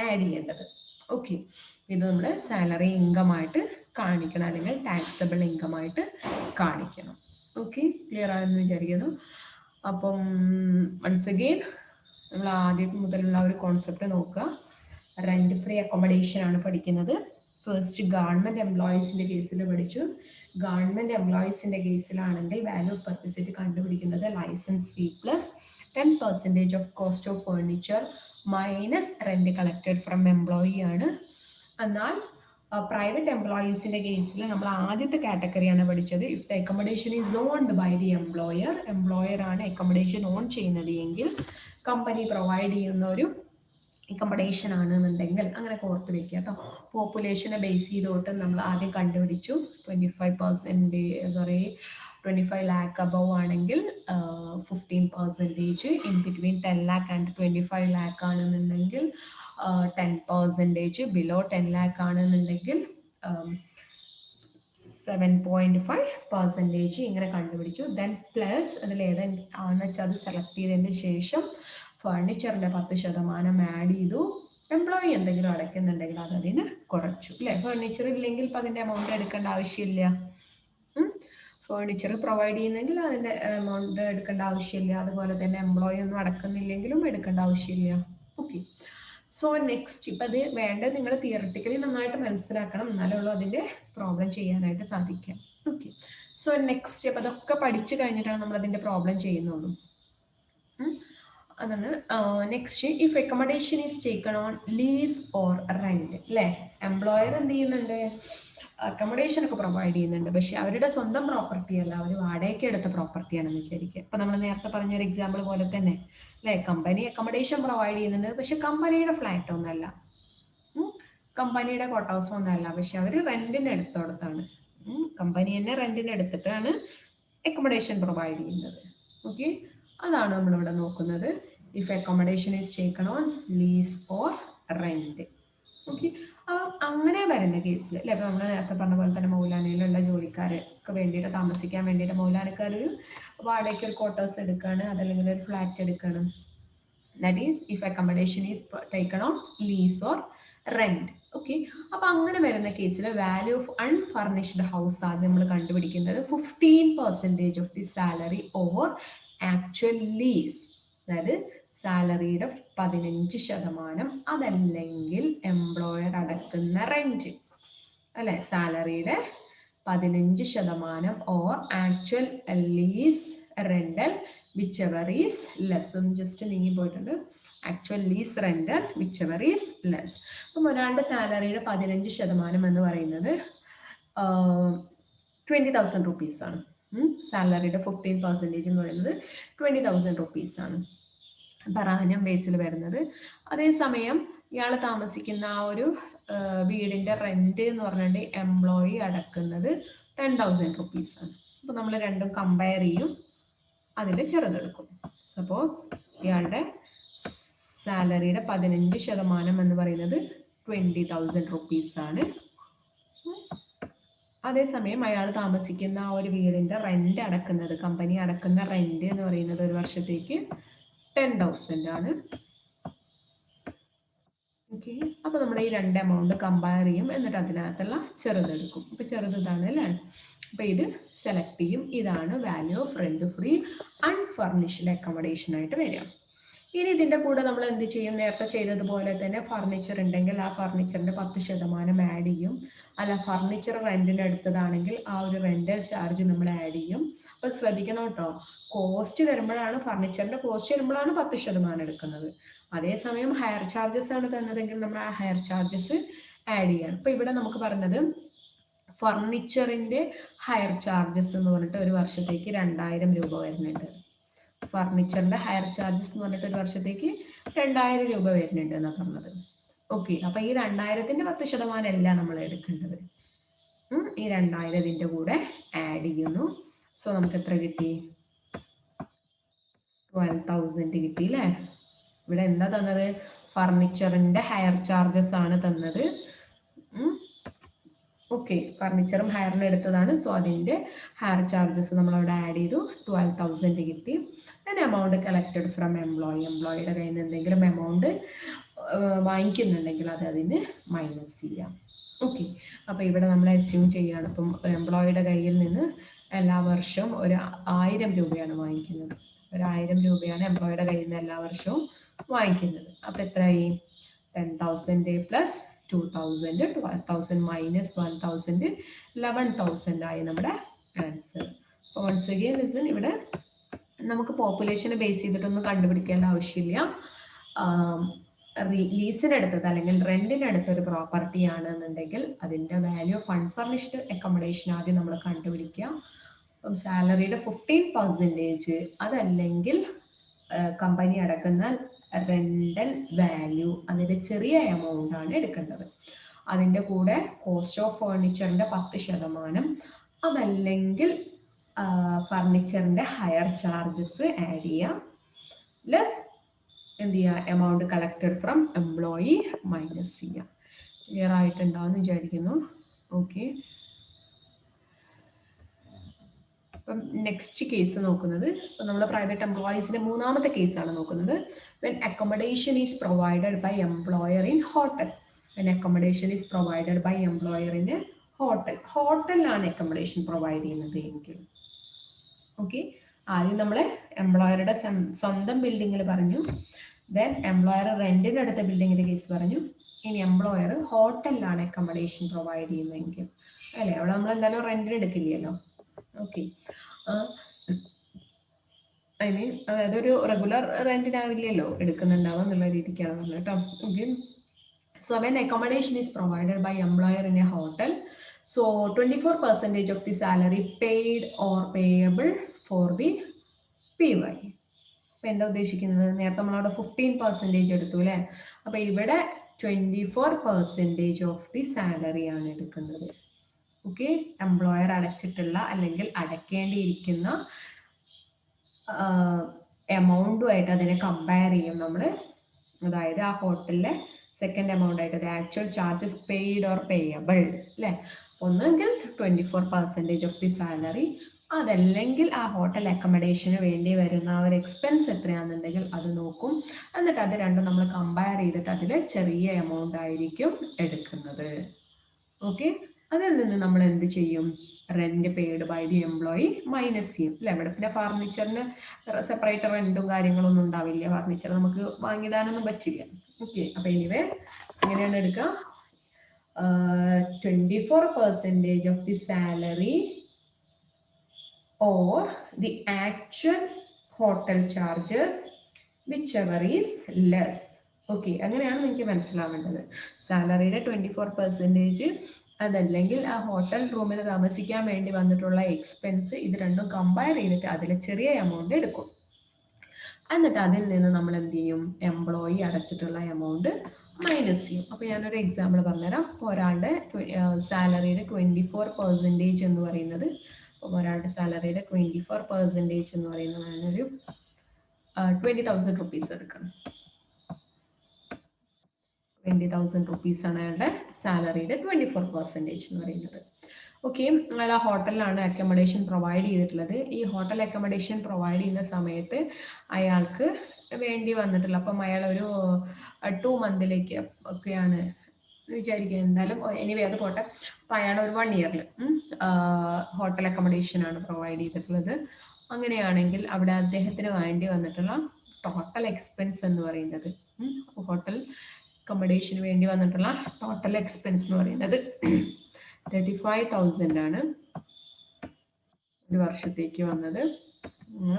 ആഡ് ചെയ്യേണ്ടത്. ഓക്കെ. ഇത് നമ്മൾ സാലറി ഇൻകം ആയിട്ട് കാണിക്കണം, അല്ലെങ്കിൽ ടാക്സബിൾ ഇൻകം ആയിട്ട് കാണിക്കണം. ഓക്കെ. ക്ലിയർ ആണെന്ന് വിചാരിക്കുന്നു. അപ്പം വൺസ് അഗെയിൻ നമ്മൾ ആദ്യം മുതലുള്ള ഒരു കോൺസെപ്റ്റ് നോക്കുക. റെന്റ് ഫ്രീ അക്കോമഡേഷൻ ആണ് പഠിക്കുന്നത്. ഫസ്റ്റ് ഗവൺമെന്റ് എംപ്ലോയീസിന്റെ കേസിൽ പഠിച്ചു. ഗവൺമെന്റ് എംപ്ലോയീസിന്റെ കേസിലാണെങ്കിൽ വാല്യൂ ഓഫ് പെർക്വിസിറ്റ് കണ്ടുപിടിക്കുന്നത് license fee plus 10% of cost of furniture minus rent collected from employee ആണ്. എന്നാൽ പ്രൈവറ്റ് എംപ്ലോയീസിന്റെ കേസിൽ നമ്മൾ ആദ്യത്തെ കാറ്റഗറിയാണ് പഠിച്ചത്. If the accommodation is owned by the employer, employer ആണ് അക്കോമഡേഷൻ ഓൺ ചെയ്യുന്നത് എങ്കിൽ കമ്പനി പ്രൊവൈഡ് ചെയ്യുന്ന ഒരു അക്കോമഡേഷൻ ആണെന്നുണ്ടെങ്കിൽ അങ്ങനെ ഓർത്ത് വെക്കുക കേട്ടോ. പോപ്പുലേഷനെ ബേസ് ചെയ്തോട്ട് നമ്മൾ ആദ്യം കണ്ടുപിടിച്ചു. 25 lakh അബവ് ആണെങ്കിൽ 15%, in between 10 lakh and 25 lakh ആണെന്നുണ്ടെങ്കിൽ 10%, ബിലോ 10 lakh ആണെന്നുണ്ടെങ്കിൽ 7.5% ഇങ്ങനെ കണ്ടുപിടിച്ചു. ദെൻ പ്ലസ് അതിൽ ഏതാണെന്ന് വെച്ചാൽ അത് സെലക്ട് ചെയ്തതിന് ശേഷം ഫർണിച്ചറിൻ്റെ 10% ആഡ് ചെയ്തു. എംപ്ലോയി എന്തെങ്കിലും അടയ്ക്കുന്നുണ്ടെങ്കിൽ അത് അതിന് കുറച്ചു അല്ലേ. ഫർണിച്ചർ ഇല്ലെങ്കിൽ ഇപ്പം അതിൻ്റെ എമൗണ്ട് എടുക്കേണ്ട ആവശ്യമില്ല. ഫേർണിച്ചർ പ്രൊവൈഡ് ചെയ്യുന്നെങ്കിൽ അതിൻ്റെ എമൗണ്ട് എടുക്കേണ്ട ആവശ്യമില്ല. അതുപോലെ തന്നെ എംപ്ലോയി ഒന്നും അടക്കുന്നില്ലെങ്കിലും എടുക്കേണ്ട ആവശ്യമില്ല. ഓക്കെ. സോ നെക്സ്റ്റ് ഇപ്പം അത് വേണ്ടത് നിങ്ങൾ തിയറട്ടിക്കലി നന്നായിട്ട് മനസ്സിലാക്കണം, എന്നാലേ ഉള്ളൂ അതിൻ്റെ പ്രോബ്ലം ചെയ്യാനായിട്ട് സാധിക്കാം. ഓക്കെ. സോ നെക്സ്റ്റ് അപ്പം അതൊക്കെ പഠിച്ചു കഴിഞ്ഞിട്ടാണ് നമ്മൾ അതിൻ്റെ പ്രോബ്ലം ചെയ്യുന്നുള്ളൂ. അതാണ് next, if accommodation is taken on lease or rent അല്ലേ. എംപ്ലോയർ എന്ത് ചെയ്യുന്നുണ്ട്, അക്കോമഡേഷൻ ഒക്കെ പ്രൊവൈഡ് ചെയ്യുന്നുണ്ട്, പക്ഷെ അവരുടെ സ്വന്തം പ്രോപ്പർട്ടി അല്ല, അവർ വാടകയ്ക്ക് എടുത്ത പ്രോപ്പർട്ടി ആണെന്ന് വിചാരിക്കുക. ഇപ്പൊ നമ്മൾ നേരത്തെ പറഞ്ഞൊരു എക്സാമ്പിൾ പോലെ തന്നെ അല്ലേ, കമ്പനി അക്കോമഡേഷൻ പ്രൊവൈഡ് ചെയ്യുന്നുണ്ട്, പക്ഷെ കമ്പനിയുടെ ഫ്ലാറ്റ് ഒന്നല്ല, കമ്പനിയുടെ കോട്ട് ഹൗസ് ഒന്നല്ല, പക്ഷെ അവർ റെന്റിന് എടുത്തോടത്താണ്. കമ്പനി തന്നെ റെന്റിന് എടുത്തിട്ടാണ് അക്കോമഡേഷൻ പ്രൊവൈഡ് ചെയ്യുന്നത്. ഓക്കെ, അതാണ് നമ്മളിവിടെ നോക്കുന്നത്. If accommodation is taken on lease or rent. Okay, അങ്ങനെ വരുന്ന കേസിൽ അല്ലെ, ഇപ്പൊ നമ്മൾ നേരത്തെ പറഞ്ഞ പോലെ തന്നെ മൗലാനയിലുള്ള ജോലിക്കാർക്ക് വേണ്ടിയിട്ട് താമസിക്കാൻ വേണ്ടിയിട്ട് മൗലാനക്കാർ ഒരു വാടകയ്ക്ക് ഒരു ക്വാർട്ടേഴ്സ് എടുക്കുകയാണ്, അതല്ലെങ്കിൽ ഒരു ഫ്ലാറ്റ് എടുക്കണം. That is if accommodation is taken on lease or rent. Okay, അപ്പൊ അങ്ങനെ വരുന്ന കേസിൽ വാല്യൂ ഓഫ് അൺഫർണിഷ്ഡ് ഹൗസ് ആണ് നമ്മൾ കണ്ടുപിടിക്കുന്നത് 15% of the salary or actual lease. അതായത് സാലറിയുടെ 15%, അതല്ലെങ്കിൽ എംപ്ലോയർ അടക്കുന്ന റെന്റ് അല്ലെ, സാലറിയുടെ 15% or actual lease rental which ever is less. ഒന്ന് ജസ്റ്റ് നീങ്ങി പോയിട്ടുണ്ട്. Actual lease rental which ever is less. അപ്പം ഒരാളുടെ സാലറിയുടെ 15% എന്ന് പറയുന്നത് 20,000 റുപ്പീസ് ആണ്. സാലറിയുടെ 15% എന്ന് പറയുന്നത് 20,000 റുപ്പീസ് ആണ് പെർ ആനം ബേസിൽ വരുന്നത്. അതേസമയം ഇയാൾ താമസിക്കുന്ന ആ ഒരു വീടിന്റെ റെന്റ് എന്ന് പറഞ്ഞിട്ട് എംപ്ലോയി അടക്കുന്നത് 10,000 റുപ്പീസ് ആണ്. അപ്പൊ നമ്മൾ രണ്ടും കമ്പയർ ചെയ്യും, അതിൽ ചെറുതെടുക്കും. സപ്പോസ് ഇയാളുടെ സാലറിയുടെ 15% എന്ന് പറയുന്നത് 20,000 റുപ്പീസ് ആണ്. അതേസമയം അയാൾ താമസിക്കുന്ന ആ ഒരു വീടിന്റെ റെന്റ് അടക്കുന്നത്, കമ്പനി അടക്കുന്ന റെന്റ് എന്ന് പറയുന്നത് ഒരു വർഷത്തേക്ക് 10,000 ആണ്. ഓക്കെ, അപ്പൊ നമ്മൾ ഈ രണ്ട് എമൗണ്ട് കമ്പയർ ചെയ്യും, എന്നിട്ട് അതിനകത്തുള്ള ചെറുതെടുക്കും. ഇപ്പൊ ചെറുത് ഇതാണ് അല്ലേ. അപ്പൊ ഇത് സെലക്ട് ചെയ്യും. ഇതാണ് value of rent free unfurnished accommodation ആയിട്ട് വരിക. ഇനി ഇതിന്റെ കൂടെ നമ്മൾ എന്ത് ചെയ്യും, നേരത്തെ ചെയ്തതുപോലെ തന്നെ ഫർണിച്ചർ ഉണ്ടെങ്കിൽ ആ ഫർണിച്ചറിന്റെ 10% ആഡ് ചെയ്യും. അല്ല, ഫർണിച്ചർ റെന്റിന് എടുത്തതാണെങ്കിൽ ആ ഒരു റെന്റൽ ചാർജ് നമ്മൾ ആഡ് ചെയ്യും. അപ്പൊ ശ്രദ്ധിക്കണം കേട്ടോ, കോസ്റ്റ് വരുമ്പോഴാണ്, ഫർണിച്ചറിന്റെ കോസ്റ്റ് വരുമ്പോഴാണ് 10% എടുക്കുന്നത്. അതേസമയം ഹയർ ചാർജസ് ആണ് തന്നതെങ്കിൽ നമ്മൾ ആ ഹയർ ചാർജസ് ആഡ് ചെയ്യണം. ഇപ്പൊ ഇവിടെ നമുക്ക് പറഞ്ഞത് ഫർണിച്ചറിന്റെ ഹയർ ചാർജസ് എന്ന് പറഞ്ഞിട്ട് ഒരു വർഷത്തേക്ക് 2,000 രൂപ വരുന്നുണ്ട്. ഫർണിച്ചറിന്റെ ഹയർ ചാർജസ് എന്ന് പറഞ്ഞിട്ട് ഒരു വർഷത്തേക്ക് 2,000 രൂപ വരുന്നുണ്ട് എന്നാണ് പറഞ്ഞത്. ഓക്കെ, അപ്പൊ ഈ 2,000ന്റെ 10% അല്ല നമ്മൾ എടുക്കേണ്ടത്. ഈ 2,000 ഇതിന്റെ കൂടെ ആഡ് ചെയ്യുന്നു. സോ നമുക്ക് എത്ര കിട്ടി? 12,000 കിട്ടി അല്ലേ. ഇവിടെ എന്താ തന്നത്? ഫർണിച്ചറിന്റെ ഹയർ ചാർജസ് ആണ് തന്നത്. ഓക്കെ, ഫർണിച്ചറും ഹയറിന് എടുത്തതാണ്. സോ അതിന്റെ ഹയർ ചാർജസ് നമ്മൾ അവിടെ ആഡ് ചെയ്തു, 12,000 കിട്ടി. എമൗണ്ട് കളക്റ്റഡ് ഫ്രം എംപ്ലോയി, എംപ്ലോയിയുടെ കയ്യിൽ നിന്ന് എന്തെങ്കിലും എമൗണ്ട് വാങ്ങിക്കുന്നുണ്ടെങ്കിൽ അത് അതിന് മൈനസ് ചെയ്യാം. ഓക്കെ, അപ്പോൾ ഇവിടെ നമ്മൾ അസ്യൂം ചെയ്യുകയാണ്, ഇപ്പം എംപ്ലോയിയുടെ കയ്യിൽ നിന്ന് എല്ലാ വർഷവും ഒരു 1,000 രൂപയാണ് വാങ്ങിക്കുന്നത്. 1,000 രൂപയാണ് എംപ്ലോയിയുടെ കയ്യിൽ നിന്ന് എല്ലാ വർഷവും വാങ്ങിക്കുന്നത്. അപ്പോൾ എത്രയായി? 10,000 പ്ലസ് 2,000, 12,000 മൈനസ് 1,000, 11,000 ആയി നമ്മുടെ ആൻസർ. അപ്പോൾ വൺസ് അഗെയിൻ ലിസൺ, ഇവിടെ നമുക്ക് പോപ്പുലേഷനെ ബേസ് ചെയ്തിട്ടൊന്നും കണ്ടുപിടിക്കേണ്ട ആവശ്യമില്ല. ലീസിനെടുത്തത് അല്ലെങ്കിൽ റെന്റിനെടുത്ത ഒരു പ്രോപ്പർട്ടി ആണെന്നുണ്ടെങ്കിൽ അതിൻ്റെ വാല്യൂ ഓഫ് അൺഫർണിഷ്ഡ് അക്കോമഡേഷൻ ആദ്യം നമ്മൾ കണ്ടുപിടിക്കുക. അപ്പം സാലറിയുടെ 15%, അതല്ലെങ്കിൽ കമ്പനി അടക്കുന്ന റെന്റൽ വാല്യൂ, അതിൻ്റെ ചെറിയ എമൗണ്ട് ആണ് എടുക്കേണ്ടത്. അതിൻ്റെ കൂടെ കോസ്റ്റ് ഓഫ് ഫേർണിച്ചറിൻ്റെ 10%, അതല്ലെങ്കിൽ ഫർണിച്ചറിൻ്റെ ഹയർ ചാർജസ് ആഡ് ചെയ്യാം, ലെസ് എന്ത് ചെയ്യുക, amount collected from employee minus ചെയ്യാം. ക്ലിയർ ആയിട്ടുണ്ടാവും വിചാരിക്കുന്നു. ഓക്കെ, അപ്പം നെക്സ്റ്റ് കേസ് നോക്കുന്നത് നമ്മൾ പ്രൈവറ്റ് എംപ്ലോയീസിന്റെ മൂന്നാമത്തെ കേസാണ് നോക്കുന്നത്. When accommodation is provided by employer in hotel. When accommodation is provided by employer in hotel. ഹോട്ടലിലാണ് അക്കോമഡേഷൻ പ്രൊവൈഡ് ചെയ്യുന്നത് എങ്കിൽ, ഓക്കെ, ആദ്യം നമ്മൾ എംപ്ലോയറുടെ സ്വന്തം ബിൽഡിങ്ങിൽ പറഞ്ഞു, ദെൻ എംപ്ലോയർ റെന്റിനെടുത്ത ബിൽഡിങ്ങിന്റെ കേസ് പറഞ്ഞു, ഇനി എംപ്ലോയർ ഹോട്ടലിലാണ് അക്കോമഡേഷൻ പ്രൊവൈഡ് ചെയ്യുന്നതെങ്കിൽ, അല്ലേ, അവിടെ നമ്മൾ എന്തായാലും റെന്റിന് എടുക്കില്ലല്ലോ. ഓക്കെ, ഐ മീൻ അതായത് ഒരു റെഗുലർ റെന്റിനാവില്ലല്ലോ എടുക്കുന്നുണ്ടാവുക എന്നുള്ള രീതിക്കാണ് പറഞ്ഞത് കേട്ടോ. Okay, so when accommodation is provided by employer in a hotel, so 24% of the salary paid or payable for the PY. ഇപ്പം എന്താ ഉദ്ദേശിക്കുന്നത്, നേരത്തെ നമ്മളവിടെ 15% എടുത്തു അല്ലേ, അപ്പൊ ഇവിടെ 24% ഓഫ് ദി സാലറി ആണ് എടുക്കുന്നത്. ഓക്കെ, എംപ്ലോയർ അടച്ചിട്ടുള്ള അല്ലെങ്കിൽ അടയ്ക്കേണ്ടിയിരിക്കുന്ന എമൗണ്ടുമായിട്ട് അതിനെ കമ്പയർ ചെയ്യും നമ്മൾ. അതായത് ആ ഹോട്ടലിലെ സെക്കൻഡ് എമൗണ്ട് ആയിട്ട് actual charges paid or payable അല്ലേ, ഒന്നെങ്കിൽ 24% ഓഫ് ദി സാലറി, അതല്ലെങ്കിൽ ആ ഹോട്ടൽ അക്കോമഡേഷന് വേണ്ടി വരുന്ന ആ ഒരു എക്സ്പെൻസ് എത്രയാണെന്നുണ്ടെങ്കിൽ അത് നോക്കും. എന്നിട്ട് അത് രണ്ടും നമ്മൾ കമ്പയർ ചെയ്തിട്ട് അതിൽ ചെറിയ എമൗണ്ട് ആയിരിക്കും എടുക്കുന്നത്. ഓക്കെ, അതിൽ നിന്ന് നമ്മൾ എന്ത് ചെയ്യും, rent paid by the employee minus ചെയ്യും അല്ലെ. ഇവിടെ പിന്നെ ഫർണിച്ചറിന് സെപ്പറേറ്റ് റെന്റും കാര്യങ്ങളൊന്നും ഉണ്ടാവില്ല, ഫർണിച്ചർ നമുക്ക് വാങ്ങിയിടാനൊന്നും പറ്റില്ല. ഓക്കെ, അപ്പൊ എനിവേ എങ്ങനെയാണ് എടുക്കുക, 24% of the salary or the actual hotel charges whichever is less. Okay, അങ്ങനെയാണ് നിങ്ങൾക്ക് മനസ്സിലാവേണ്ടത്. സാലറിയുടെ 24% അതല്ലെങ്കിൽ ആ ഹോട്ടൽ റൂമിൽ താമസിക്കാൻ വേണ്ടി വന്നിട്ടുള്ള എക്സ്പെൻസ്, ഇത് രണ്ടും കമ്പയർ ചെയ്തിട്ട് അതിൽ ചെറിയ എമൗണ്ട് എടുക്കും. എന്നിട്ട് അതിൽ നിന്ന് നമ്മൾ എന്ത് ചെയ്യും, എംപ്ലോയി അടച്ചിട്ടുള്ള എമൗണ്ട് മൈനസ് ചെയ്യും. അപ്പോൾ ഞാനൊരു എക്സാമ്പിൾ പറഞ്ഞുതരാം. ഒരാളുടെ സാലറിയുടെ 24% എന്ന് പറയുന്നത്, ഒരാളുടെ സാലറിയുടെ 24% എന്ന് പറയുന്നത് ഞാനൊരു 20,000 റുപ്പീസ് എടുക്കണം. 20,000 റുപ്പീസ് ആണ് അയാളുടെ സാലറിയുടെ 24% എന്ന് പറയുന്നത്. ഓക്കെ, അയാൾ ആ ഹോട്ടലിലാണ് അക്കോമഡേഷൻ പ്രൊവൈഡ് ചെയ്തിട്ടുള്ളത്. ഈ ഹോട്ടൽ അക്കോമഡേഷൻ പ്രൊവൈഡ് ചെയ്യുന്ന സമയത്ത് അയാൾക്ക് വേണ്ടി വന്നിട്ടുള്ള, അപ്പം അയാൾ ഒരു 2 മന്തിലേക്ക് ഒക്കെയാണ് വിചാരിക്കുക, എന്തായാലും എനിവേ അത് പോട്ടെ. അപ്പം അയാൾ ഒരു 1 ഇയറിൽ ഹോട്ടൽ അക്കോമഡേഷൻ ആണ് പ്രൊവൈഡ് ചെയ്തിട്ടുള്ളത്. അങ്ങനെയാണെങ്കിൽ അവിടെ അദ്ദേഹത്തിന് വേണ്ടി വന്നിട്ടുള്ള ടോട്ടൽ എക്സ്പെൻസ് എന്ന് പറയുന്നത്, ഹോട്ടൽ അക്കോമഡേഷന് വേണ്ടി വന്നിട്ടുള്ള ടോട്ടൽ എക്സ്പെൻസ് എന്ന് പറയുന്നത് 35,000 ആണ് ഒരു വർഷത്തേക്ക് വന്നത്.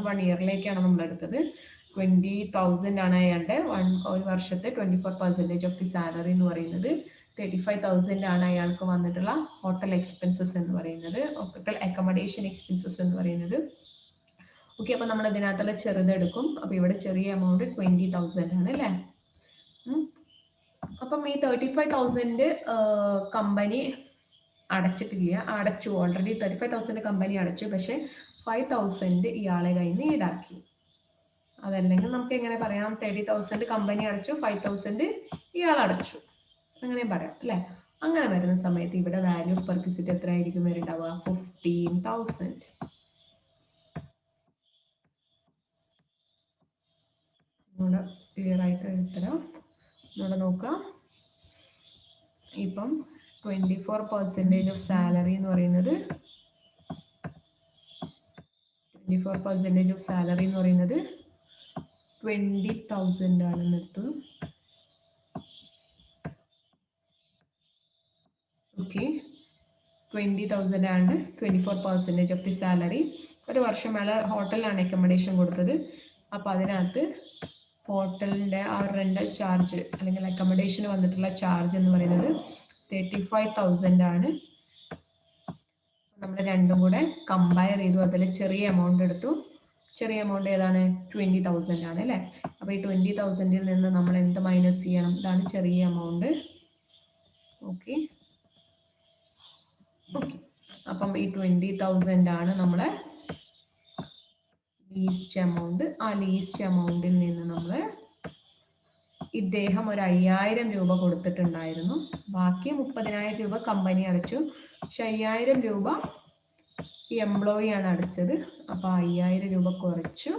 1 ഇയറിലേക്കാണ് നമ്മൾ എടുത്തത്. 20,000 ആണ് അയാളുടെ ഒരു വർഷത്തെ 24% ഓഫ് ദി സാലറി എന്ന് പറയുന്നത്. 35,000 ആണ് അയാൾക്ക് വന്നിട്ടുള്ള ഹോട്ടൽ എക്സ്പെൻസസ് എന്ന് പറയുന്നത്, ഹോട്ടൽ അക്കോമഡേഷൻ എക്സ്പെൻസസ് എന്ന് പറയുന്നത്. ഓക്കെ, അപ്പൊ നമ്മൾ ഇതിനകത്തുള്ള ചെറുതെടുക്കും. അപ്പൊ ഇവിടെ ചെറിയ എമൗണ്ട് 20,000 ആണ് അല്ലേ. അപ്പം ഈ 35,000 കമ്പനി അടച്ചിട്ടില്ല, അടച്ചു ഓൾറെഡി. 35,000 കമ്പനി അടച്ചു, പക്ഷെ 5,000 ഇയാളെ കയ്യിൽ നിന്ന് ഈടാക്കി. അതല്ലെങ്കിൽ നമുക്ക് എങ്ങനെ പറയാം, 30,000 കമ്പനി അടച്ചു, 5,000 ഇയാൾ അടച്ചു, അങ്ങനെ പറയാം അല്ലെ. അങ്ങനെ വരുന്ന സമയത്ത് ഇവിടെ വാല്യൂ ഓഫ് പെർക്വിസിറ്റ് എത്ര ആയിരിക്കും വരുന്നുണ്ടാവുക, 15,000. ക്ലിയർ ആയിട്ട് എഴുതരാം. ഇവിടെ നോക്കാം, ഇപ്പം 24% ഓഫ് സാലറി എന്ന് പറയുന്നത് 20,000 ആണെന്ന് എടുത്തു. ഓക്കെ, 20,000 ആണ് 24% ഓഫ് ദി സാലറി. ഒരു വർഷം അയാൾ ഹോട്ടലിലാണ് അക്കോമഡേഷൻ കൊടുത്തത്. അപ്പം അതിനകത്ത് ഹോട്ടലിൻ്റെ ആ റെൻ്റൽ ചാർജ് അല്ലെങ്കിൽ അക്കോമഡേഷന് വന്നിട്ടുള്ള ചാർജ് എന്ന് പറയുന്നത് 35,000 ആണ്. നമ്മൾ രണ്ടും കൂടെ കമ്പയർ ചെയ്തു, അതിൽ ചെറിയ എമൗണ്ട് എടുത്തു. ചെറിയ എമൗണ്ട് ഏതാണ്, 20,000 ആണ് അല്ലേ. അപ്പോൾ ഈ 20,000 നിന്ന് നമ്മൾ എന്ത് മൈനസ് ചെയ്യണം, ഇതാണ് ചെറിയ എമൗണ്ട്. ഓക്കെ ഓക്കെ, അപ്പം ഈ 20,000 ആണ് നമ്മളെ ലീസ്റ്റ് എമൗണ്ട്. ആ ലീസ്റ്റ് എമൗണ്ടിൽ നിന്ന് നമ്മൾ ഇദ്ദേഹം ഒരു 5,000 രൂപ കൊടുത്തിട്ടുണ്ടായിരുന്നു. ബാക്കി 30,000 രൂപ കമ്പനി അടച്ചു. പക്ഷെ 5,000 രൂപ ഈ എംപ്ലോയി ആണ് അടച്ചത്. അപ്പോൾ 5000 രൂപ കുറച്ചു.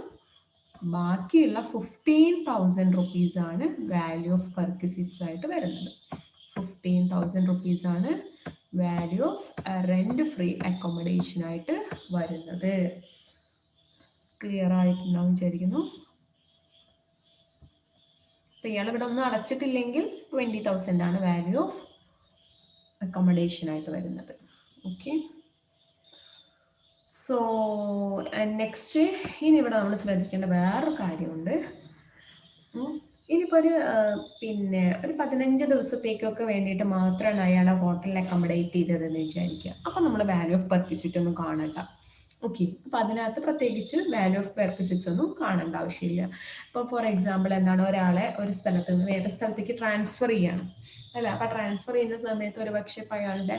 ബാക്കിയുള്ള 15,000 റുപ്പീസ് ആണ് വാല്യൂ ഓഫ് പെർക്വിസിറ്റ്സ് ആയിട്ട് വരുന്നത്. 15,000 റുപ്പീസ് ആണ് value of rent free accommodation ആയിട്ട് വരുന്നത്. ക്ലിയർ ആയിട്ടുണ്ടാവും വിചാരിക്കുന്നു. അപ്പോൾ ഇയാൾ ഇവിടെ ഒന്നും അടച്ചിട്ടില്ലെങ്കിൽ 20,000 ആണ് വാല്യൂ ഓഫ് അക്കോമഡേഷൻ ആയിട്ട് വരുന്നത്. ഓക്കെ, സോ നെക്സ്റ്റ് ഇനി ഇവിടെ നമ്മൾ ശ്രദ്ധിക്കേണ്ട വേറൊരു കാര്യമുണ്ട്. ഇനിയിപ്പോൾ പിന്നെ ഒരു 15 ദിവസത്തേക്കൊക്കെ വേണ്ടിയിട്ട് മാത്രമാണ് അയാൾ ഹോട്ടലിൽ അക്കോമഡേറ്റ് ചെയ്തതെന്ന് വിചാരിക്കുക. അപ്പോൾ നമ്മൾ വാല്യൂ ഓഫ് പെർക്വിസിറ്റ് ഒന്നും കാണണ്ട. ഓക്കെ, അപ്പോൾ അതിനകത്ത് പ്രത്യേകിച്ച് വാല്യൂ ഓഫ് പെർക്വിസിറ്റ്സ് ഒന്നും കാണേണ്ട ആവശ്യമില്ല. ഇപ്പോൾ ഫോർ എക്സാമ്പിൾ എന്താണ്, ഒരാളെ ഒരു സ്ഥലത്ത് നിന്ന് വേറെ സ്ഥലത്തേക്ക് ട്രാൻസ്ഫർ ചെയ്യണം അല്ല. അപ്പോൾ ട്രാൻസ്ഫർ ചെയ്യുന്ന സമയത്ത് ഒരു പക്ഷേ ഇപ്പോൾ അയാളുടെ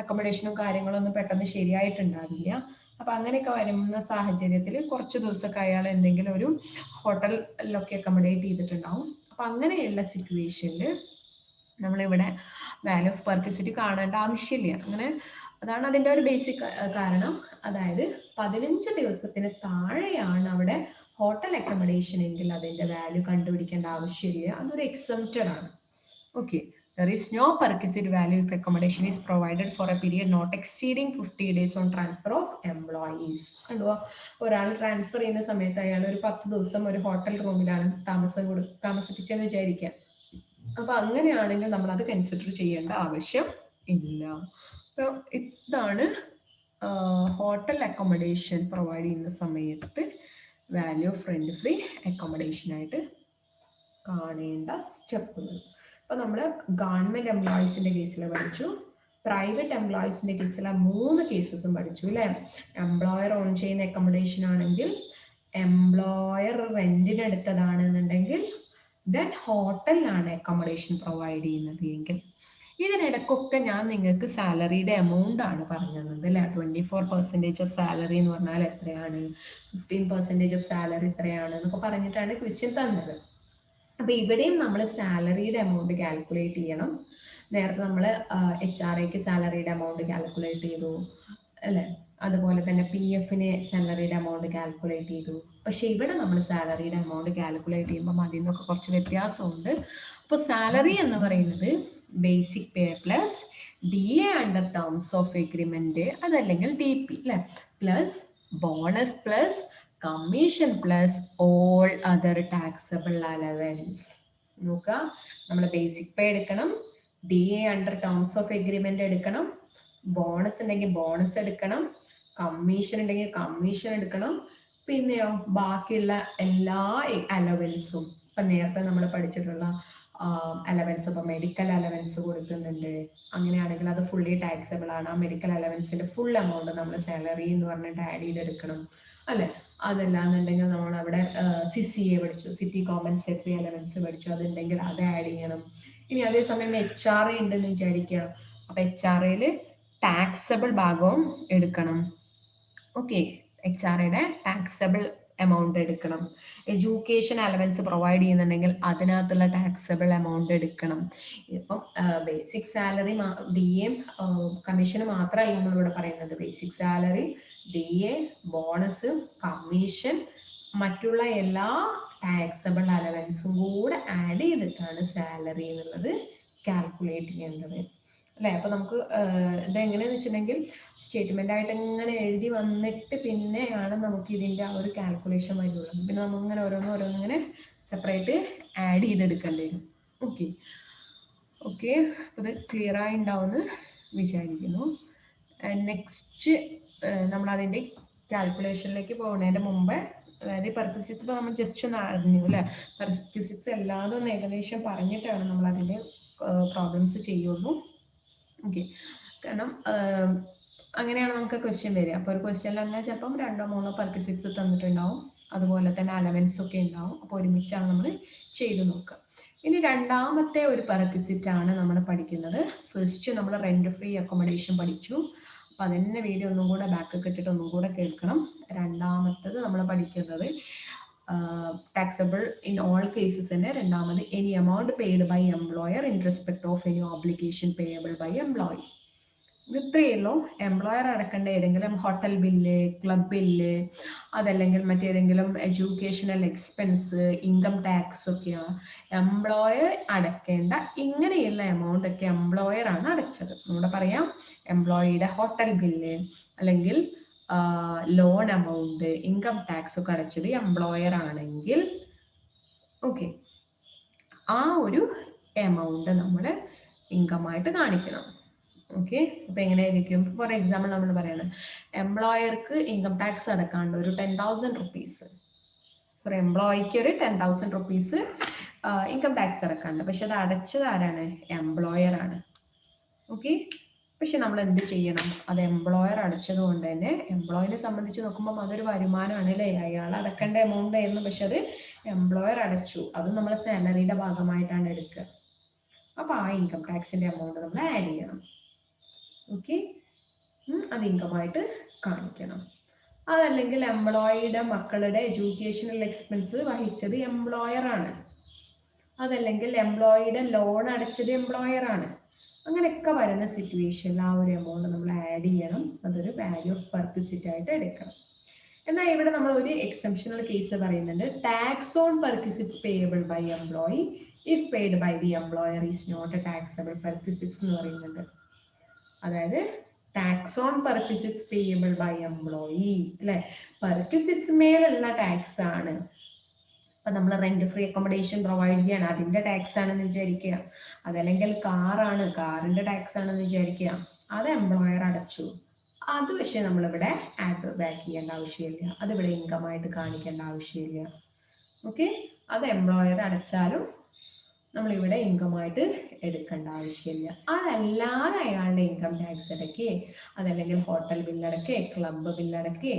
അക്കോമഡേഷനും കാര്യങ്ങളൊന്നും പെട്ടെന്ന് ശരിയായിട്ടുണ്ടാവില്ല. അപ്പം അങ്ങനെയൊക്കെ വരുന്ന സാഹചര്യത്തിൽ കുറച്ച് ദിവസമൊക്കെ അയാൾ എന്തെങ്കിലും ഒരു ഹോട്ടലിലൊക്കെ അക്കോമഡേറ്റ് ചെയ്തിട്ടുണ്ടാവും. അപ്പം അങ്ങനെയുള്ള സിറ്റുവേഷനിൽ നമ്മളിവിടെ വാല്യൂ ഓഫ് പെർക്വിസിറ്റ് കാണേണ്ട ആവശ്യമില്ല. അങ്ങനെ അതാണ് അതിൻ്റെ ഒരു ബേസിക് കാരണം. അതായത് 15 ദിവസത്തിന് താഴെയാണ് അവിടെ ഹോട്ടൽ അക്കോമഡേഷൻ എങ്കിൽ അതിൻ്റെ വാല്യൂ കണ്ടുപിടിക്കേണ്ട ആവശ്യമില്ല. അതൊരു എക്സംപ്റ്റഡ് ആണ്. Okay, there is no perquisite value if accommodation is provided for a period not exceeding 50 days on transfer of employees. കണ്ടുവോ, ഒരാൾ ട്രാൻസ്ഫർ ചെയ്യുന്ന സമയത്ത് അയാൾ ഒരു 10 ദിവസം ഒരു ഹോട്ടൽ റൂമിലാണ് താമസിപ്പിച്ചെന്ന് വിചാരിക്കുക. അപ്പൊ അങ്ങനെയാണെങ്കിൽ നമ്മൾ അത് കൺസിഡർ ചെയ്യേണ്ട ആവശ്യം ഇല്ല. അപ്പോൾ ഇതാണ് ഹോട്ടൽ അക്കോമഡേഷൻ പ്രൊവൈഡ് ചെയ്യുന്ന സമയത്ത് value of rent free accommodation ആയിട്ട് കാണേണ്ട സ്റ്റെപ്പുകൾ. അപ്പോൾ നമ്മൾ ഗവൺമെൻറ് എംപ്ലോയീസിൻ്റെ കേസിൽ പഠിച്ചു, പ്രൈവറ്റ് എംപ്ലോയീസിൻ്റെ കേസിൽ 3 കേസസും പഠിച്ചു അല്ലേ. എംപ്ലോയർ ഓൺ ചെയ്യുന്ന അക്കോമഡേഷൻ ആണെങ്കിൽ, എംപ്ലോയർ റെന്റിന് എടുത്തതാണെന്നുണ്ടെങ്കിൽ, ദെൻ ഹോട്ടലിലാണ് അക്കോമഡേഷൻ പ്രൊവൈഡ് ചെയ്യുന്നത് എങ്കിൽ. ഇതിനിടയ്ക്കൊക്കെ ഞാൻ നിങ്ങൾക്ക് സാലറിയുടെ എമൗണ്ട് ആണ് പറഞ്ഞു തന്നത് അല്ലേ. 24% ഓഫ് സാലറി എന്ന് പറഞ്ഞാൽ എത്രയാണ്, 15% ഓഫ് സാലറി എത്രയാണ് എന്നൊക്കെ പറഞ്ഞിട്ടാണ് ക്വസ്റ്റ്യൻ തന്നത്. അപ്പോൾ ഇവിടെയും നമ്മൾ സാലറിയുടെ എമൗണ്ട് കാൽക്കുലേറ്റ് ചെയ്യണം. നേരത്തെ നമ്മൾ HRAക്ക് സാലറിയുടെ എമൗണ്ട് കാൽക്കുലേറ്റ് ചെയ്തു അല്ലേ. അതുപോലെ തന്നെ PFന് സാലറിയുടെ എമൗണ്ട് കാൽക്കുലേറ്റ് ചെയ്തു. പക്ഷെ ഇവിടെ നമ്മൾ സാലറിയുടെ എമൗണ്ട് കാൽക്കുലേറ്റ് ചെയ്യുമ്പോൾ അതിൽ നിന്നൊക്കെ കുറച്ച് വ്യത്യാസമുണ്ട്. അപ്പോൾ സാലറി എന്ന് പറയുന്നത് basic pay plus DA under terms of agreement, അതല്ലെങ്കിൽ DP അല്ലേ, plus bonus plus commission plus all other taxable allowance. നോക്കുക, നമ്മൾ ബേസിക് പേ എടുക്കണം, DA under terms of agreement എടുക്കണം, ബോണസ് ഉണ്ടെങ്കിൽ ബോണസ് എടുക്കണം, കമ്മീഷൻ ഉണ്ടെങ്കിൽ കമ്മീഷൻ എടുക്കണം, പിന്നെയോ ബാക്കിയുള്ള എല്ലാ അലവൻസും. ഇപ്പം നേരത്തെ നമ്മൾ പഠിച്ചിട്ടുള്ള അലവൻസ്, ഇപ്പോൾ മെഡിക്കൽ അലവൻസ് കൊടുക്കുന്നുണ്ട്, അങ്ങനെയാണെങ്കിൽ അത് ഫുള്ളി ടാക്സബിൾ ആണ്. ആ മെഡിക്കൽ അലവൻസിന്റെ ഫുൾ എമൗണ്ട് നമ്മൾ സാലറി എന്ന് പറഞ്ഞിട്ട് ആഡ് ചെയ്തെടുക്കണം അല്ലെ. അതല്ലാന്നുണ്ടെങ്കിൽ നമ്മൾ അവിടെ CCA പഠിച്ചു, സിറ്റി കോമ്പൻസേറ്ററി അലവൻസ് പഠിച്ചു, അതുണ്ടെങ്കിൽ അത് ആഡ് ചെയ്യണം. ഇനി അതേസമയം HRA ഉണ്ടെന്ന് വിചാരിക്കുക, അപ്പൊ HRAയിൽ ടാക്സബിൾ ഭാഗവും എടുക്കണം. ഓക്കെ, HRAയുടെ ടാക്സബിൾ എമൗണ്ട് എടുക്കണം. എഡ്യൂക്കേഷൻ അലവൻസ് പ്രൊവൈഡ് ചെയ്യുന്നുണ്ടെങ്കിൽ അതിനകത്തുള്ള ടാക്സബിൾ എമൗണ്ട് എടുക്കണം. ഇപ്പം ബേസിക് സാലറി DA കമ്മീഷന് മാത്രമല്ല നമ്മളിവിടെ പറയുന്നത്, basic salary, DA, bonus, commission, മറ്റുള്ള എല്ലാ ടാക്സബിൾ അലവൻസും കൂടെ ആഡ് ചെയ്തിട്ടാണ് സാലറി എന്നുള്ളത് കാൽക്കുലേറ്റ് ചെയ്യേണ്ടത് അല്ലേ. അപ്പൊ നമുക്ക് ഇതെങ്ങനെയാന്ന് വെച്ചിട്ടുണ്ടെങ്കിൽ സ്റ്റേറ്റ്മെന്റ് ആയിട്ട് ഇങ്ങനെ എഴുതി വന്നിട്ട് പിന്നെയാണ് നമുക്ക് ഇതിന്റെ ആ ഒരു കാൽക്കുലേഷൻ വരുള്ളൂ. പിന്നെ നമുക്കിങ്ങനെ ഓരോന്നിങ്ങനെ സെപ്പറേറ്റ് ആഡ് ചെയ്തെടുക്കേണ്ടി വരും. ഓക്കെ ഓക്കെ, അത് ക്ലിയർ ആയി ഉണ്ടാവുമെന്ന് വിചാരിക്കുന്നു. നെക്സ്റ്റ് നമ്മൾ അതിന്റെ കാൽക്കുലേഷനിലേക്ക് പോകുന്നതിന്റെ മുമ്പ്, അതായത് പെർക്വിസിറ്റ്സ് ഇപ്പോൾ നമ്മൾ ജസ്റ്റ് ഒന്ന് അറിഞ്ഞു അല്ലേ. പെർക്വിസിറ്റ്സ് എല്ലാതും ഒന്ന് ഏകദേശം പറഞ്ഞിട്ടാണ് നമ്മൾ അതിന്റെ പ്രോബ്ലംസ് ചെയ്യുള്ളൂ. ഓക്കെ, കാരണം അങ്ങനെയാണ് നമുക്ക് ക്വസ്റ്റ്യൻ വരിക. അപ്പോൾ ഒരു ക്വസ്റ്റ്യനിൽ തന്നെ ചിലപ്പം 2-3 പെർക്വിസിറ്റ്സ് തന്നിട്ടുണ്ടാവും, അതുപോലെ തന്നെ അലവൻസ് ഒക്കെ ഉണ്ടാവും. അപ്പോൾ ഒരുമിച്ചാണ് നമ്മൾ ചെയ്തു നോക്കുക. ഇനി രണ്ടാമത്തെ ഒരു പെർക്വിസിറ്റ് ആണ് നമ്മൾ പഠിക്കുന്നത്. ഫസ്റ്റ് നമ്മൾ റെന്റ് ഫ്രീ അക്കോമഡേഷൻ പഠിച്ചു. അപ്പം അതിൻ്റെ വീഡിയോ ഒന്നും കൂടെ ബാക്ക് ഇട്ടിട്ട് ഒന്നും കൂടെ കേൾക്കണം. രണ്ടാമത്തത് നമ്മൾ പഠിക്കുന്നത് taxable in all cases തന്നെ. രണ്ടാമത് any amount paid by employer in respect of any obligation payable by employee. ഇത്രയേ ഉള്ളൂ. എംപ്ലോയർ അടക്കേണ്ട ഏതെങ്കിലും ഹോട്ടൽ ബില്ല്, ക്ലബ് ബില്ല്, അതല്ലെങ്കിൽ മറ്റേതെങ്കിലും എഡ്യൂക്കേഷണൽ എക്സ്പെൻസ്, ഇൻകം ടാക്സ് ഒക്കെയാണ് എംപ്ലോയർ അടക്കേണ്ട. ഇങ്ങനെയുള്ള എമൗണ്ട് ഒക്കെ എംപ്ലോയർ ആണ് അടച്ചത്. നമ്മുടെ പറയാം എംപ്ലോയിയുടെ ഹോട്ടൽ ബില്ല് അല്ലെങ്കിൽ ലോൺ എമൗണ്ട്, ഇൻകം ടാക്സ് ഒക്കെ അടച്ചത് എംപ്ലോയർ ആണെങ്കിൽ ഓക്കെ, ആ ഒരു എമൗണ്ട് നമ്മൾ ഇൻകം ആയിട്ട് കാണിക്കണം. ഓക്കെ, അപ്പൊ എങ്ങനെയായിരിക്കും? ഫോർ എക്സാമ്പിൾ നമ്മൾ പറയണം എംപ്ലോയർക്ക് ഇൻകം ടാക്സ് അടക്കാണ്ട് ഒരു 10,000 റുപ്പീസ്, സോറി എംപ്ലോയിക്ക് ഒരു 10,000 റുപ്പീസ് ഇൻകം ടാക്സ് അടക്കാണ്ട്. പക്ഷെ അത് അടച്ചത് ആരാണ്? എംപ്ലോയർ ആണ്. ഓക്കെ, പക്ഷെ നമ്മൾ എന്ത് ചെയ്യണം? അത് എംപ്ലോയർ അടച്ചത് കൊണ്ട് തന്നെ എംപ്ലോയിനെ സംബന്ധിച്ച് നോക്കുമ്പോൾ അതൊരു വരുമാനമാണ് അല്ലേ? അയാൾ അടക്കേണ്ട എമൗണ്ട് ആയിരുന്നു, പക്ഷെ അത് എംപ്ലോയർ അടച്ചു. അത് നമ്മൾ സാലറിയുടെ ഭാഗമായിട്ടാണ് എടുക്കുക. അപ്പൊ ആ ഇൻകം ടാക്സിന്റെ എമൗണ്ട് നമ്മൾ ആഡ് ചെയ്യണം. ഓക്കെ, അത് ഇൻകമായിട്ട് കാണിക്കണം. അതല്ലെങ്കിൽ എംപ്ലോയിയുടെ മക്കളുടെ എഡ്യൂക്കേഷണൽ എക്സ്പെൻസ് വഹിച്ചത് എംപ്ലോയർ ആണ്. അതല്ലെങ്കിൽ എംപ്ലോയിയുടെ ലോൺ അടച്ചത് എംപ്ലോയർ ആണ്. അങ്ങനെയൊക്കെ വരുന്ന സിറ്റുവേഷനിൽ ആ ഒരു എമൗണ്ട് നമ്മൾ ആഡ് ചെയ്യണം. അതൊരു വാല്യൂ ഓഫ് പെർക്വിസിറ്റ് ആയിട്ട് എടുക്കണം. എന്നാൽ ഇവിടെ നമ്മൾ ഒരു എക്സെപ്ഷണൽ കേസ് പറയുന്നുണ്ട്. Tax on perquisites payable by employee if paid by the employer is not a taxable perquisites എന്ന് പറയുന്നുണ്ട്. അതായത് tax on perquisites payable by employee അല്ലെ, പെർക്വിസിറ്റ്സ് മേലുള്ള ടാക്സ് ആണ്. അപ്പൊ നമ്മൾ റെന്റ് ഫ്രീ അക്കോമഡേഷൻ പ്രൊവൈഡ് ചെയ്യാണ്, അതിന്റെ ടാക്സ് ആണെന്ന് വിചാരിക്കുക. അതല്ലെങ്കിൽ കാറാണ്, കാറിന്റെ ടാക്സ് ആണെന്ന് വിചാരിക്കുക. അത് എംപ്ലോയർ അടച്ചു. അത് പക്ഷെ നമ്മളിവിടെ ആഡ് ബാക്ക് ചെയ്യേണ്ട ആവശ്യമില്ല, അതിവിടെ ഇൻകം ആയിട്ട് കാണിക്കേണ്ട ആവശ്യമില്ല. ഓക്കെ, അത് എംപ്ലോയർ അടച്ചാലും നമ്മളിവിടെ ഇൻകം ആയിട്ട് എടുക്കേണ്ട ആവശ്യമില്ല. അതല്ലാതെ അയാളുടെ ഇൻകം ടാക്സ് അടക്കേ, അതല്ലെങ്കിൽ ഹോട്ടൽ ബില്ലടക്കേ, ക്ലബ് ബില്ലടക്കേ,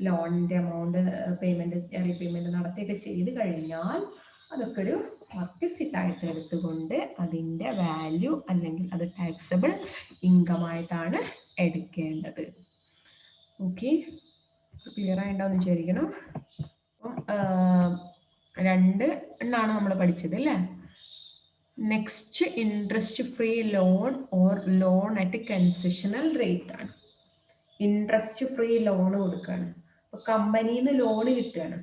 ലോണിന്റെ എമൗണ്ട് പേയ്മെന്റ് റീപേയ്മെന്റ് നടത്തിയൊക്കെ ചെയ്ത് കഴിഞ്ഞാൽ അതൊക്കെ ഒരു പെർക്വിസിറ്റ് ആയിട്ട് എടുത്തുകൊണ്ട് അതിന്റെ വാല്യൂ അല്ലെങ്കിൽ അത് ടാക്സബിൾ ഇൻകം ആയിട്ടാണ് എടുക്കേണ്ടത്. ഓക്കെ, ക്ലിയർ ആയിട്ടാന്ന് വിചാരിക്കണം. രണ്ട് എണ്ണാണ് നമ്മൾ പഠിച്ചത് അല്ലേ. Next interest free loan or loan at concessional rate ആണ്. ഇൻട്രസ്റ്റ് ഫ്രീ ലോൺ കൊടുക്കുകയാണ്. അപ്പൊ കമ്പനിയിൽ നിന്ന് ലോണ് കിട്ടുകയാണ്,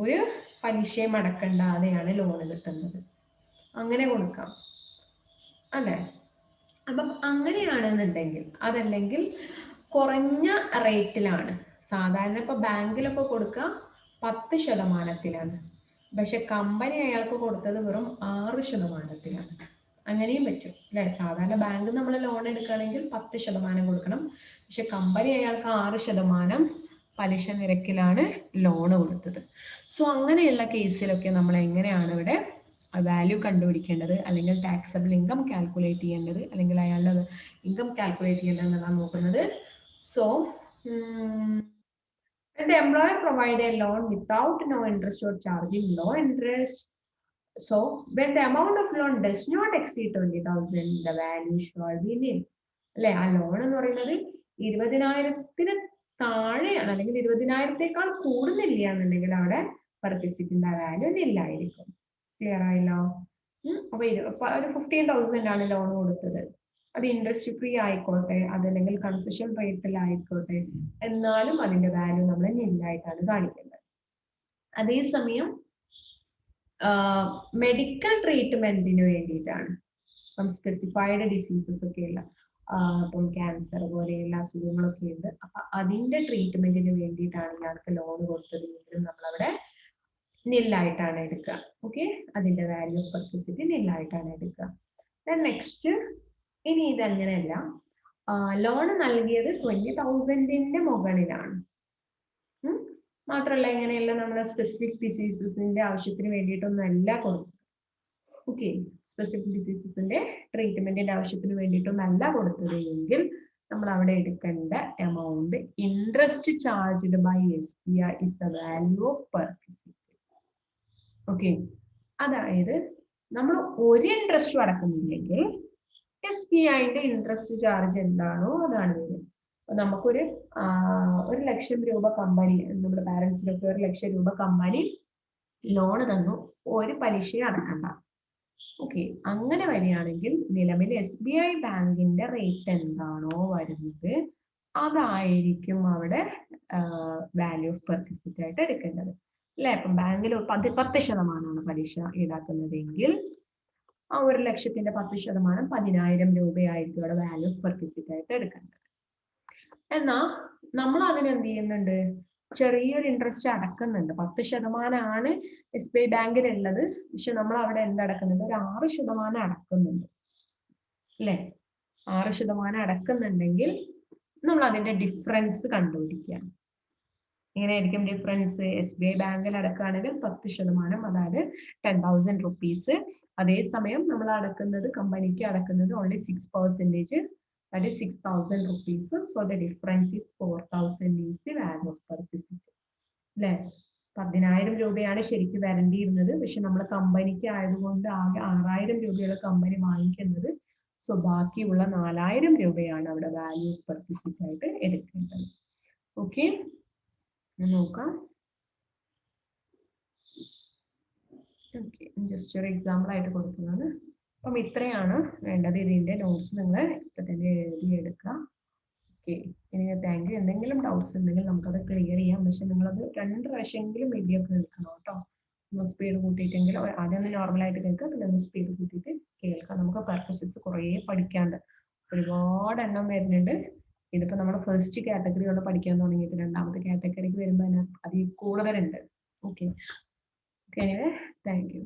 ഒരു പലിശയും അടക്കണ്ടാതെയാണ് ലോണ് കിട്ടുന്നത്. അങ്ങനെ കൊടുക്കാം അല്ലെ. അപ്പം അങ്ങനെയാണെന്നുണ്ടെങ്കിൽ, അതല്ലെങ്കിൽ കുറഞ്ഞ റേറ്റിലാണ്. സാധാരണ ഇപ്പൊ ബാങ്കിലൊക്കെ കൊടുക്കുക 10%, പക്ഷെ കമ്പനി അയാൾക്ക് കൊടുത്തത് വെറും 6%. അങ്ങനെയും പറ്റും അല്ലെ. സാധാരണ ബാങ്ക് നമ്മൾ ലോൺ എടുക്കുകയാണെങ്കിൽ 10% കൊടുക്കണം, പക്ഷെ കമ്പനി അയാൾക്ക് 6% പലിശ നിരക്കിലാണ് ലോണ് കൊടുത്തത്. സോ അങ്ങനെയുള്ള കേസിലൊക്കെ നമ്മൾ എങ്ങനെയാണ് ഇവിടെ വാല്യൂ കണ്ടുപിടിക്കേണ്ടത്, അല്ലെങ്കിൽ ടാക്സബിൾ ഇൻകം കാൽക്കുലേറ്റ് ചെയ്യേണ്ടത്, അല്ലെങ്കിൽ അയാളുടെ ഇൻകം കാൽക്കുലേറ്റ് ചെയ്യേണ്ടത് എന്നതാണ് നോക്കുന്നത്. So the employer provide a loan without no interest or charging no interest. So when the amount of loan does not exceed 20,000, the value shall be nil. അല്ലെ, ആ ലോൺ എന്ന് പറയുന്നത് 20,000 താഴെയാണ്, അല്ലെങ്കിൽ 20,000 കൂടുന്നില്ല എന്നുണ്ടെങ്കിൽ അവിടെ പെർക്വിസിറ്റിന്റെ വാല്യൂ നില്ലായിരിക്കും. ക്ലിയർ ആയല്ലോ? അപ്പൊ ഒരു 15,000 ആണ് ലോൺ കൊടുത്തത്. അത് ഇൻട്രസ്റ്റ് ഫ്രീ ആയിക്കോട്ടെ, അതല്ലെങ്കിൽ കൺസെഷൻ റേറ്റിലായിക്കോട്ടെ, എന്നാലും അതിന്റെ വാല്യൂ നമ്മൾ നില്ലായിട്ടാണ് കാണിക്കേണ്ടത്. അതേസമയം മെഡിക്കൽ ട്രീറ്റ്മെന്റിന് വേണ്ടിയിട്ടാണ്, ഇപ്പം സ്പെസിഫൈഡ് ഡിസീസസ് ഒക്കെയുള്ള ഇപ്പം ക്യാൻസർ പോലെയുള്ള അസുഖങ്ങളൊക്കെ ഉണ്ട്. അപ്പൊ അതിന്റെ ട്രീറ്റ്മെന്റിന് വേണ്ടിയിട്ടാണ് ഇയാൾക്ക് ലോൺ കൊടുത്തതെങ്കിലും നമ്മളവിടെ നില്ലായിട്ടാണ് എടുക്കുക. ഓക്കെ, അതിന്റെ വാല്യൂ ഓഫ് പെർക്വിസിറ്റി നില്ലായിട്ടാണ് എടുക്കുക. നെക്സ്റ്റ്, ഇനി ഇതങ്ങനെയല്ല, ലോൺ നൽകിയത് 20,000 മുകളിലാണ്. മാത്രമല്ല ഇങ്ങനെയല്ല നമ്മുടെ സ്പെസിഫിക് ഡിസീസസിന്റെ ആവശ്യത്തിന് വേണ്ടിയിട്ടൊന്നും അല്ല കൊടുത്തത്. ഓക്കെ, സ്പെസിഫിക് ഡിസീസസിന്റെ ട്രീറ്റ്മെന്റിന്റെ ആവശ്യത്തിന് വേണ്ടിയിട്ടൊന്നും അല്ല കൊടുത്തത് എങ്കിൽ നമ്മൾ അവിടെ എടുക്കേണ്ട amount interest charged by SBI is the value of perquisite. Okay, അതായത് നമ്മൾ ഒരു ഇൻട്രസ്റ്റും അടക്കുന്നില്ലെങ്കിൽ SBIന്റെ ഇൻട്രസ്റ്റ് ചാർജ് എന്താണോ അതാണ് വരുന്നത്. നമുക്കൊരു 1,00,000 രൂപ കമ്പനി, നമ്മുടെ പാരന്റ്സിനൊക്കെ 1,00,000 രൂപ കമ്പനി ലോൺ തന്നു, ഒരു പലിശയും അടക്കണ്ട. ഓക്കെ, അങ്ങനെ വരികയാണെങ്കിൽ നിലവിൽ SBI ബാങ്കിന്റെ റേറ്റ് എന്താണോ വരുന്നത് അതായിരിക്കും അവിടെ വാല്യൂ ഓഫ് പെർക്വിസിറ്റ് ആയിട്ട് എടുക്കേണ്ടത് അല്ലെ. അപ്പം ബാങ്കിൽ 10% പലിശ ഈടാക്കുന്നതെങ്കിൽ ആ 1,00,000ത്തിന്റെ 10% 10,000 രൂപയായിരിക്കും അവിടെ വാല്യൂ ഓഫ് പെർക്വിസിറ്റ് ആയിട്ട് എടുക്കേണ്ടത്. എന്നാ നമ്മൾ അതിന് എന്ത് ചെയ്യുന്നുണ്ട്, ചെറിയൊരു ഇൻട്രസ്റ്റ് അടക്കുന്നുണ്ട്. 10% SBI ബാങ്കിലുള്ളത്, പക്ഷെ നമ്മൾ അവിടെ എന്തടക്കുന്നുണ്ട്, ഒരു 6% അടക്കുന്നുണ്ട് അല്ലെ. 6% അടക്കുന്നുണ്ടെങ്കിൽ നമ്മൾ അതിന്റെ ഡിഫറൻസ് കണ്ടുപിടിക്കുക. എങ്ങനെയായിരിക്കും ഡിഫറൻസ്? SBI ബാങ്കിൽ അടക്കുകയാണെങ്കിൽ 10%, അതായത് 10,000 rupees. അതേസമയം നമ്മൾ അടക്കുന്നത്, കമ്പനിക്ക് അടക്കുന്നത് only 6%, that is 6,000 rupees. So the difference is 4,000 is the value of perquisite. അല്ലെ, 10,000 രൂപയാണ് ശരിക്കും വരേണ്ടിയിരുന്നത്, പക്ഷെ നമ്മൾ കമ്പനിക്ക് ആയതുകൊണ്ട് ആകെ 6,000 രൂപയുള്ള കമ്പനി വാങ്ങിക്കുന്നത്. സോ ബാക്കിയുള്ള 4,000 രൂപയാണ് അവിടെ വാല്യൂ ഓഫ് പെർക്വിസിറ്റ് ആയിട്ട് എടുക്കേണ്ടത്. ഓക്കെ, നോക്കാം. ഓക്കെ, ജസ്റ്റ് ഒരു എക്സാമ്പിൾ ആയിട്ട് കൊടുക്കുന്നതാണ്. അപ്പം ഇത്രയാണ് വേണ്ടത്. ഇതിന്റെ നോട്ട്സ് നിങ്ങൾ ഇപ്പൊ തന്നെ എഴുതിയെടുക്കുക. ഓക്കെ, ഇനി താങ്ക് യു. എന്തെങ്കിലും ഡൗട്ട്സ് ഉണ്ടെങ്കിൽ നമുക്കത് ക്ലിയർ ചെയ്യാം. പക്ഷെ നിങ്ങളത് 2 പ്രാവശ്യമെങ്കിലും വീഡിയോ കേൾക്കണം കേട്ടോ. ഒന്ന് സ്പീഡ് കൂട്ടിയിട്ടെങ്കിലും ആദ്യം ഒന്ന് നോർമലായിട്ട് കേൾക്കുക, പിന്നെ ഒന്ന് സ്പീഡ് കൂട്ടിയിട്ട് കേൾക്കാം. നമുക്ക് പെർക്വിസിറ്റ്സ് കുറേ പഠിക്കാണ്ട്, ഒരുപാട് എണ്ണം വരുന്നുണ്ട്. ഇതിപ്പോ നമ്മൾ ഫസ്റ്റ് കാറ്റഗറിയുള്ള പഠിക്കാൻ തുടങ്ങിയിട്ട് രണ്ടാമത്തെ കാറ്റഗറിക്ക് വരുമ്പോൾ അതിൽ കൂടുതലുണ്ട്. Okay, anyway thank you.